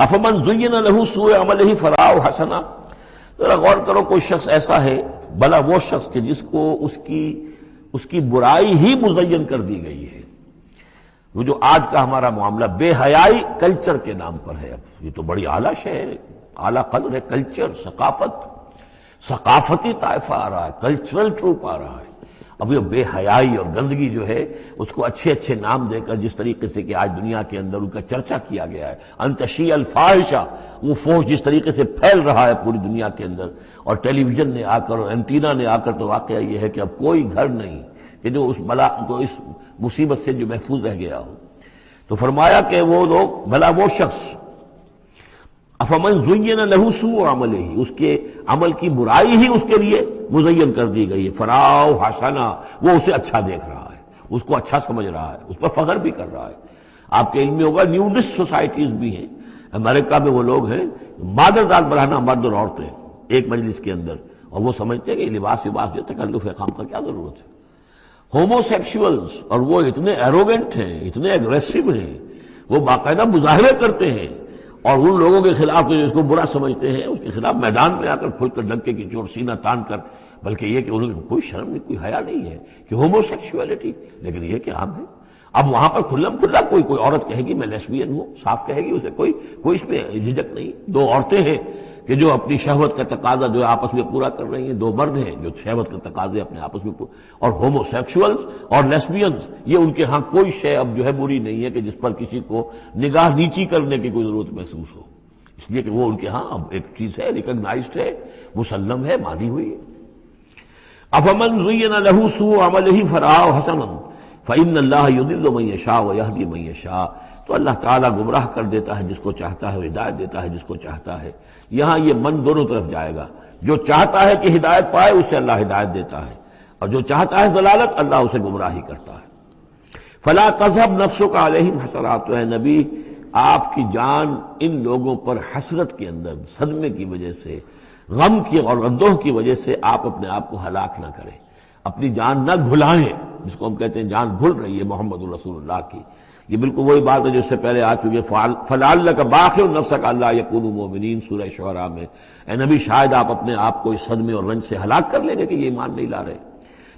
افمن زین لہ سوء عملہ فرآہ حسنا، ذرا غور کرو، کوئی شخص ایسا ہے، بھلا وہ شخص کہ جس کو اس کی برائی ہی مزین کر دی گئی ہے۔ وہ جو آج کا ہمارا معاملہ بے حیائی کلچر کے نام پر ہے، اب یہ تو بڑی اعلیٰ شے ہے، اعلیٰ قدر ہے، کلچر، ثقافتی طائفہ آ رہا ہے، کلچرل ٹروپ آ رہا ہے۔ اب یہ بے حیائی اور گندگی جو ہے اس کو اچھے اچھے نام دے کر جس طریقے سے کہ آج دنیا کے اندر ان کا چرچا کیا گیا ہے، ان تشیع الفاحشہ، وہ فحش جس طریقے سے پھیل رہا ہے پوری دنیا کے اندر، اور ٹیلی ویژن نے آ کر اور اینٹینا نے آ کر، تو واقعہ یہ ہے کہ اب کوئی گھر نہیں کہ جو اس بلا کو، اس مصیبت سے جو محفوظ رہ گیا ہو۔ تو فرمایا کہ وہ لوگ، بھلا وہ شخص، افمن زین لہ سوء عملہ، اس کے عمل کی برائی ہی اس کے لیے مزین کر دی گئی ہے، فرآہ حسنا، وہ اسے اچھا دیکھ رہا ہے، اس کو اچھا سمجھ رہا ہے، اس پر فخر بھی کر رہا ہے۔ آپ کے علم میں ہوگا نیوڈسٹ سوسائٹیز بھی ہیں، امریکہ میں وہ لوگ ہیں، مادر داد بڑھانا مرد اور عورتیں ایک مجلس کے اندر، اور وہ سمجھتے ہیں کہ لباس جو تکلف خام کا کیا ضرورت ہے۔ ہومو سیکشولز، اور وہ اتنے ایروگنٹ ہیں، اتنے اگریسو ہیں، وہ باقاعدہ مظاہرے کرتے ہیں، اور ان لوگوں کے خلاف جو اس کو برا سمجھتے ہیں اس کے خلاف میدان میں آ کر کھل کر ڈنکے کی چوٹ سینہ تان کر، بلکہ یہ کہ انہوں کو کوئی شرم نہیں، کوئی حیا نہیں ہے کہ ہومو سیکشولیٹی، لیکن یہ کہ عام ہے۔ اب وہاں پر کھلم کھلا کوئی عورت کہے گی میں لیسبین ہوں، صاف کہے گی، اسے کوئی اس میں جھجک نہیں۔ دو عورتیں ہیں کہ جو اپنی شہوت کا تقاضا جو آپس میں پورا کر رہی ہیں، دو مرد ہیں جو شہوت کا تقاضے اپنے آپس میں اور ہومو سیکشولز اور لیسبینز، یہ ان کے ہاں کوئی شے اب جو ہے بری نہیں ہے کہ جس پر کسی کو نگاہ نیچی کرنے کی کوئی ضرورت محسوس ہو، اس لیے کہ وہ ان کے ہاں اب ایک چیز ہے، ریکگنائزڈ ہے، مسلم ہے، مانی ہوئی ہے۔ افمن زین لہ سوء عملہ فرآہ حسنا فإن اللہ یضل من یشاء ویہدی من یشاء، تو اللہ تعالیٰ گمراہ کر دیتا ہے جس کو چاہتا ہے اور ہدایت دیتا ہے جس کو چاہتا ہے۔ یہاں یہ من دونوں طرف جائے گا، جو چاہتا ہے کہ ہدایت پائے اسے اللہ ہدایت دیتا ہے، اور جو چاہتا ہے ضلالت اللہ اسے گمراہی کرتا ہے۔ فلا تذهب نفسك علیہم حسرات، تو اے نبی آپ کی جان ان لوگوں پر حسرت کے اندر، صدمے کی وجہ سے، غم کی اور اندوہ کی وجہ سے آپ اپنے آپ کو ہلاک نہ کریں، اپنی جان نہ گھلائیں، جس کو ہم کہتے ہیں جان گھل رہی ہے محمد رسول اللہ کی۔ یہ بالکل وہی بات ہے جو اس سے پہلے آ چکی ہے، فَلَعَلَّكَ بَاخِعٌ نَفْسَكَ أَلَّا يَكُونُوا مُؤْمِنِينَ سورہ شعراء میں۔ اے نبی شاید آپ اپنے آپ کو اس صدمے اور رنج سے ہلاک کر لیں گے کہ یہ ایمان نہیں لا رہے۔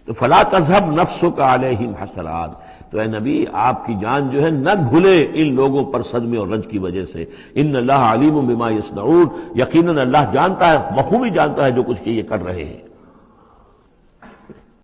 تو فَلَا تَذْهَبْ نَفْسُكَ عَلَيْهِمْ حَسَرَاتٍ، تو اے نبی آپ کی جان جو ہے نہ گھلے ان لوگوں پر صدمے اور رنج کی وجہ سے۔ ان اللہ علیم بما یصنعون، یقیناً اللہ جانتا ہے، بخوبی جانتا ہے جو کچھ کہ یہ کر رہے ہیں۔